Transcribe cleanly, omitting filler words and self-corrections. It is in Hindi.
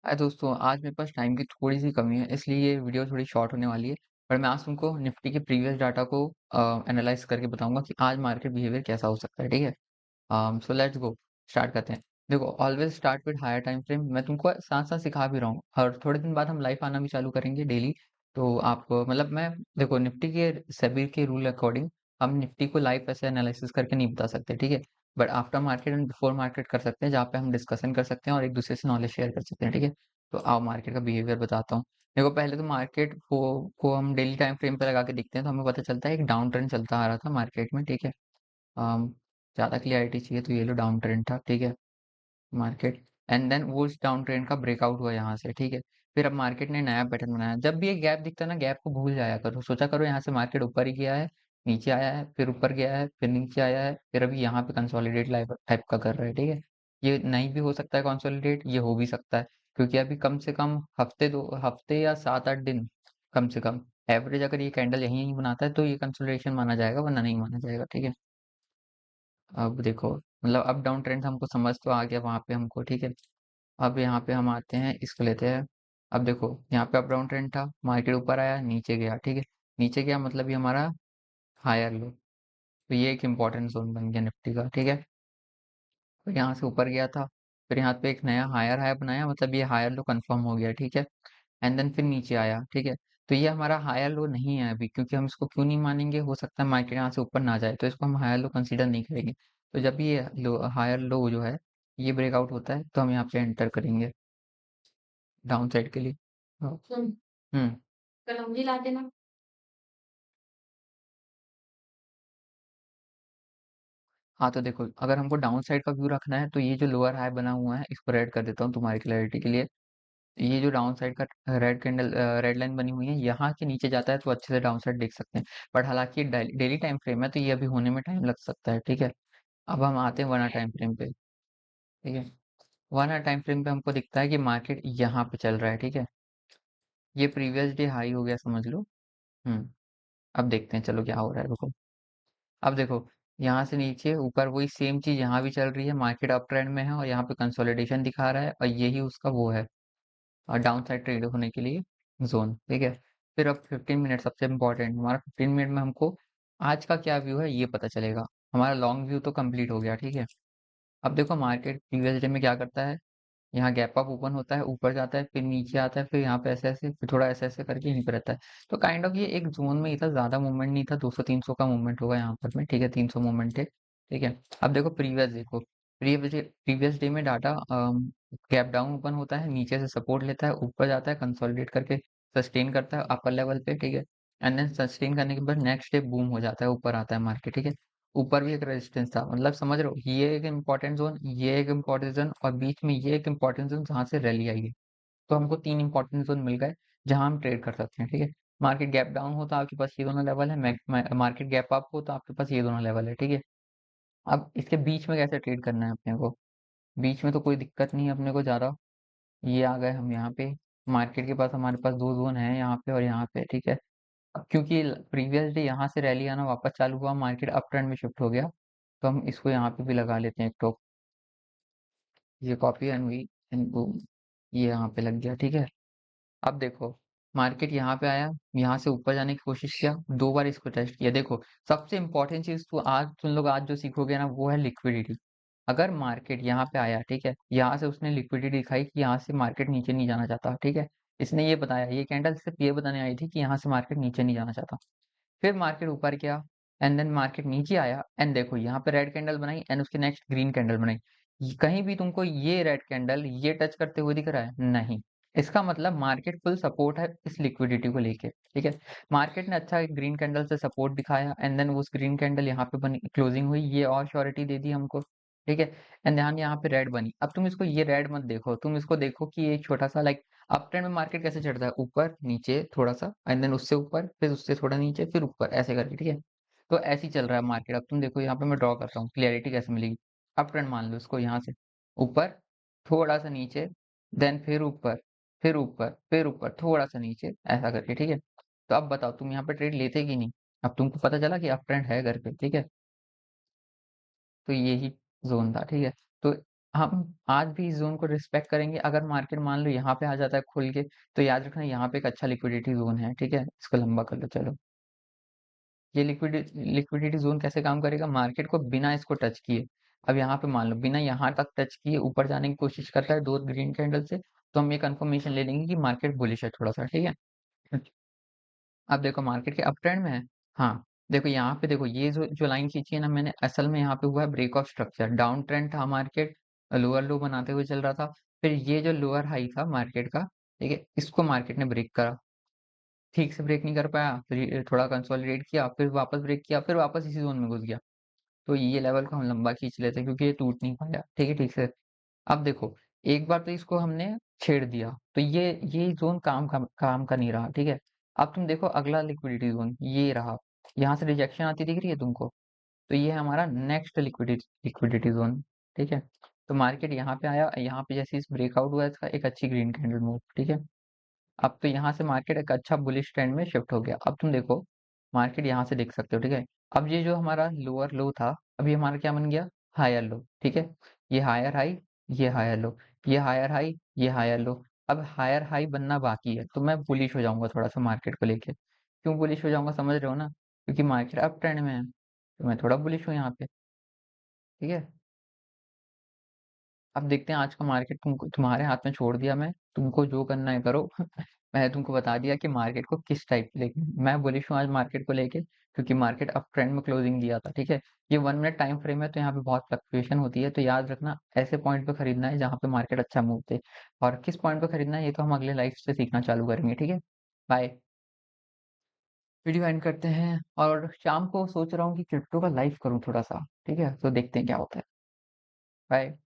हाय दोस्तों, आज मेरे पास टाइम की थोड़ी-सी कमी है, इसलिए ये वीडियो थोड़ी शॉर्ट होने वाली है। पर मैं आज तुमको निफ्टी के प्रीवियस डाटा को एनालाइज़ करके बताऊँगा कि आज मार्केट बिहेवियर कैसा हो सकता है, ठीक है? सो लेट्स गो, स्टार्ट करते हैं। देखो, always start with higher time frame. मैं तुमको साथ-साथ सिखा भी रहा हूँ और थोड़े दिन बाद हम लाइव आना भी चालू करेंगे डेली। तो आप मतलब मैं देखो निफ्टी के सेबी के रूल अकॉर्डिंग हम निफ्टी को लाइव ऐसे एनालिसिस करके नहीं बता सकते, ठीक है? But after market and before market कर सकते हैं, जहाँ पे हम डिस्कशन कर सकते हैं और एक-दूसरे से नॉलेज शेयर कर सकते हैं, ठीक है? तो आओ मार्केट का बिहेवियर बताता हूँ। देखो, पहले तो मार्केट को हम डेली टाइम फ्रेम पे लगा के देखते हैं, तो हमें पता चलता है एक डाउन ट्रेंड चलता आ रहा था मार्केट में, ठीक है? अम, ज़्यादा क्लैरिटी चाहिए तो ये लो डाउन ट्रेंड था, ठीक है? मार्केट एंड देन वो इस डाउन ट्रेंड का ब्रेकआउट हुआ यहाँ से, ठीक है? फिर अब मार्केट ने नया पैटर्न बनाया। जब भी एक गैप दिखता है ना, गैप को भूल जाया करो। सोचा करो यहाँ से मार्केट ऊपर ही गया है, नीचे आया है, फिर ऊपर गया है, फिर नीचे आया है, फिर अभी यहाँ पे कंसोलिडेट लाइव टाइप का कर रहा है, ठीक है? ये नहीं भी हो सकता है कंसोलिडेट, ये हो भी सकता है। क्योंकि अभी कम से कम हफ्ते या 7-8 दिन कम से कम एवरेज अगर ये कैंडल यहीं बनाता है तो ये कंसोलिडेशन माना जाएगा, वरना नहीं माना जाएगा, ठीक है? अब देखो, मतलब अप डाउन ट्रेंड हमको समझ तो आ गया वहाँ पे हमको, ठीक है? अब यहाँ पे हम आते हैं, इसको लेते हैं। अब देखो, यहाँ पे अप डाउन ट्रेंड था, मार्केट ऊपर आया, नीचे गया, ठीक है? नीचे गया मतलब ये हमारा हायर लो। तो ये एक इम्पोर्टेंट ज़ोन बन गया निफ्टी का, ठीक है? तो यहाँ से ऊपर गया था, फिर यहाँ पे एक नया हायर हाई बनाया, मतलब ये हायर लो कंफर्म हो गया, ठीक है? एंड देन फिर नीचे आया, ठीक है? तो ये हमारा हायर लो नहीं है अभी, क्योंकि हम इसको क्यों नहीं मानेंगे? हो सकता है मार्केट यहाँ से ऊपर ना जाए, तो इसको हम हायर लो कंसीडर नहीं करेंगे। तो जब ये लो हायर लो जो है, ये ब्रेकआउट होता है, तो हम यहाँ पे एंटर करेंगे डाउन साइड के लिए। हाँ। सुन, हुँ। कलौंजी ला देना। हाँ, तो देखो, अगर हमको डाउन साइड का व्यू रखना है, तो ये जो लोअर हाई बना हुआ है, इसको रेड कर देता हूँ तुम्हारी क्लैरिटी के लिए। ये जो डाउन साइड का रेड लाइन बनी हुई है, यहाँ के नीचे जाता है तो अच्छे से डाउन साइड देख सकते हैं। बट हालाँकि ये डेली टाइम फ्रेम है, तो ये अभी होने में टाइम लग सकता है, ठीक है? अब हम आते हैं 1 आवर टाइम फ्रेम पे, ठीक है? 1 आवर टाइम फ्रेम पे हमको दिखता है कि मार्केट यहाँ पे चल रहा है, ठीक है? ये प्रीवियस डे हाई हो गया समझ लो। हुँ, अब देखते हैं चलो क्या हो रहा है, रुको। अब देखो, यहाँ से नीचे ऊपर वही सेम चीज़ यहाँ भी चल रही है, मार्केट अप ट्रेंड में है और यहाँ पे कंसोलिडेशन दिखा रहा है और यही उसका वो है डाउन साइड ट्रेड होने के लिए ज़ोन, ठीक है? फिर अब 15 मिनट सबसे इम्पोर्टेंट, हमारा 15 मिनट में हमको आज का क्या व्यू है ये पता चलेगा। हमारा लॉन्ग व्यू तो कंप्लीट हो गया, ठीक है? अब देखो मार्केट प्रीवियस डे में क्या करता है, यहाँ गैप अप ओपन होता है, ऊपर जाता है, फिर नीचे आता है, फिर यहाँ पे ऐसे-ऐसे, फिर थोड़ा ऐसे-ऐसे करके यहीं पे रहता है। तो काइंड ऑफ ये एक ज़ोन में ही था, ज़्यादा मूवमेंट नहीं था, 200-300 का मूवमेंट होगा यहाँ पर में, ठीक है? 300 मूवमेंट है, ठीक है? अब देखो प्रीवियस देखो, प्रीवियस डे में डाटा गैप डाउन ओपन होता है, नीचे से सपोर्ट लेता है, ऊपर जाता है, कंसोलिडेट करके सस्टेन करता है अपर लेवल पे, ठीक है? एंड देन सस्टेन करने के बाद नेक्स्ट डे बूम हो जाता है, ऊपर आता है मार्केट, ठीक है? ऊपर भी एक रेजिस्टेंस था, मतलब समझ रहे हो? ये एक इम्पोर्टेंट ज़ोन, ये एक इम्पोर्टेंट ज़ोन और बीच में ये एक इम्पोर्टेंट ज़ोन जहाँ से रैली आई है। तो हमको 3 इम्पोर्टेंट ज़ोन मिल गए, जहाँ हम ट्रेड कर सकते हैं, ठीक है? मार्केट गैप डाउन हो तो आपके पास ये दोनों लेवल है, मार्केट गैप अप हो तो आपके पास ये दोनों लेवल है, ठीक है? अब इसके बीच में कैसे ट्रेड करना है अपने को? बीच में तो कोई दिक्कत नहीं है अपने को ज़्यादा, ये आ गए हम यहाँ पे, मार्केट के पास हमारे पास 2 ज़ोन हैं यहाँ पे और यहाँ पे, ठीक है? अब क्योंकि प्रीवियस डे यहाँ से रैली आना वापस चालू हुआ, मार्केट अप ट्रेंड में शिफ्ट हो गया, तो हम इसको यहाँ पे भी लगा लेते हैं एक टोक। ये कॉपी एंड बूम, ये यहाँ पे लग गया, ठीक है? अब देखो, मार्केट यहाँ पे आया, यहाँ से ऊपर जाने की कोशिश किया, 2 बार इसको टेस्ट किया। देखो, सबसे इम्पोर्टेंट चीज़ तो आज तुम लोग आज जो सीखोगे ना वो है लिक्विडिटी। अगर मार्केट यहाँ पे आया, ठीक है? यहाँ से उसने लिक्विडिटी दिखाई कि यहाँ से मार्केट नीचे नहीं जाना चाहता, ठीक है? इसने ये बताया, ये कैंडल सिर्फ़ ये बताने आई थी कि यहाँ से मार्केट नीचे नहीं जाना चाहता। फिर मार्केट ऊपर गया एंड देन मार्केट नीचे आया एंड देखो यहाँ पे रेड कैंडल बनाई एंड उसके नेक्स्ट ग्रीन कैंडल बनाई। कहीं भी तुमको ये रेड कैंडल ये टच करते हुए दिख रहा है? नहीं। इसका मतलब मार्केट फुल सपोर्ट है इस लिक्विडिटी को लेके, ठीक है? मार्केट ने अच्छा एक ग्रीन कैंडल से सपोर्ट दिखाया एंड देन उस ग्रीन कैंडल यहाँ पे बनी, क्लोजिंग हुई, ये और श्योरिटी दे दी हमको, ठीक है? एंड ध्यान यहाँ पे रेड बनी। अब तुम इसको ये रेड मत देखो, तुम इसको देखो कि ये छोटा सा लाइक अप ट्रेंड में मार्केट कैसे चढ़ता है? ऊपर, नीचे थोड़ा-सा एंड देन उससे ऊपर, फिर उससे थोड़ा नीचे, फिर ऊपर ऐसे करके, ठीक है? तो ऐसे ही चल रहा है मार्केट। अब तुम देखो यहाँ पे मैं ड्रॉ कर रहा हूँ, क्लैरिटी कैसे मिलेगी? अप ट्रेंड मान लो इसको यहाँ से, ऊपर, थोड़ा-सा नीचे, देन फिर ऊपर, फिर ऊपर, थोड़ा-सा नीचे, ऐसा करके, ठीक है? तो अब बताओ तुम यहाँ पे ट्रेड लेते कि नहीं? अब तुमको पता चला कि अप ट्रेंड है घर पे, ठीक है? तो यही ज़ोन था, ठीक है? तो हम आज भी इस ज़ोन को रिस्पेक्ट करेंगे। अगर मार्केट मान लो यहाँ पे आ जाता है खुल के, तो याद रखना यहाँ पे एक अच्छा लिक्विडिटी ज़ोन है, ठीक है? इसको लंबा कर लो चलो। ये लिक्विडिटी ज़ोन कैसे काम करेगा? मार्केट को बिना इसको टच किए, अब यहाँ पे मान लो बिना यहाँ तक टच किए ऊपर जाने की कोशिश करता है 2 ग्रीन कैंडल से, तो हम ये कन्फर्मेशन ले लेंगे कि मार्केट बुलिश है थोड़ा-सा, ठीक है? अब देखो मार्केट के अप ट्रेंड में है। हाँ, देखो यहाँ पे देखो ये जो लाइन खींची है ना मैंने, असल में यहाँ पे हुआ है break of structure. Down trend था मार्केट, लोअर लो बनाते हुए चल रहा था। फिर ये जो लोअर हाई था मार्केट का, ठीक है? इसको मार्केट ने ब्रेक करा। ठीक से ब्रेक नहीं कर पाया, फिर ये थोड़ा कंसोलिडेट किया, फिर वापस ब्रेक किया, फिर वापस इसी ज़ोन में घुस गया। तो ये लेवल को हम लंबा खींच लेते हैं क्योंकि ये टूट नहीं पाया, ठीक है, ठीक से। अब देखो, एक बार तो इसको हमने छेड़ दिया, तो ये ज़ोन काम का नहीं रहा, ठीक है? अब तुम देखो अगला लिक्विडिटी ज़ोन ये रहा, यहाँ से रिजेक्शन आती दिख रही है तुमको? तो ये है हमारा नेक्स्ट लिक्विडिटी ज़ोन, ठीक है? तो मार्केट यहाँ पे आया, यहाँ पे जैसे इस ब्रेकआउट हुआ इसका एक अच्छी ग्रीन कैंडल मूव, ठीक है? अब तो यहाँ से मार्केट एक अच्छा बुलिश ट्रेंड में शिफ्ट हो गया। अब तुम देखो, मार्केट यहाँ से देख सकते हो, ठीक है? अब ये जो हमारा लोअर लो था, अब ये हमारा क्या बन गया? हायर लो, ठीक है? ये हायर हाई, ये हायर लो, ये हायर हाई, ये हायर लो। अब हायर हाई बनना बाकी है, तो मैं बुलिश हो जाऊँगा थोड़ा-सा मार्केट को लेके। क्यों बुलिश हो जाऊँगा समझ रहे हो ना? क्योंकि मार्केट अप ट्रेंड में है, तो मैं थोड़ा बुलिश हूँ यहाँ पे, ठीक है? अब देखते हैं आज का मार्केट तुमको तुम्हारे हाथ में छोड़ दिया मैं, तुमको जो करना है करो। मैंने तुमको बता दिया कि मार्केट को किस टाइप लेके मैं बुलिश हूँ आज मार्केट को लेके क्योंकि मार्केट अप ट्रेंड में क्लोजिंग दिया था, ठीक है? ये 1 मिनट टाइम फ्रेम है तो यहाँ पे बहुत फ्लक्चुएशन होती है, तो याद रखना ऐसे पॉइंट पे खरीदना है जहाँ पे मार्केट अच्छा मूव दे और किस पॉइंट पे खरीदना है ये तो हम अगले लाइफ से सीखना चालू करेंगे, ठीक है? बाय। वीडियो एंड करते हैं और शाम को सोच रहा हूँ कि क्रिप्टो का लाइव करूँ थोड़ा-सा, ठीक है? तो देखते हैं क्या होता है। बाय।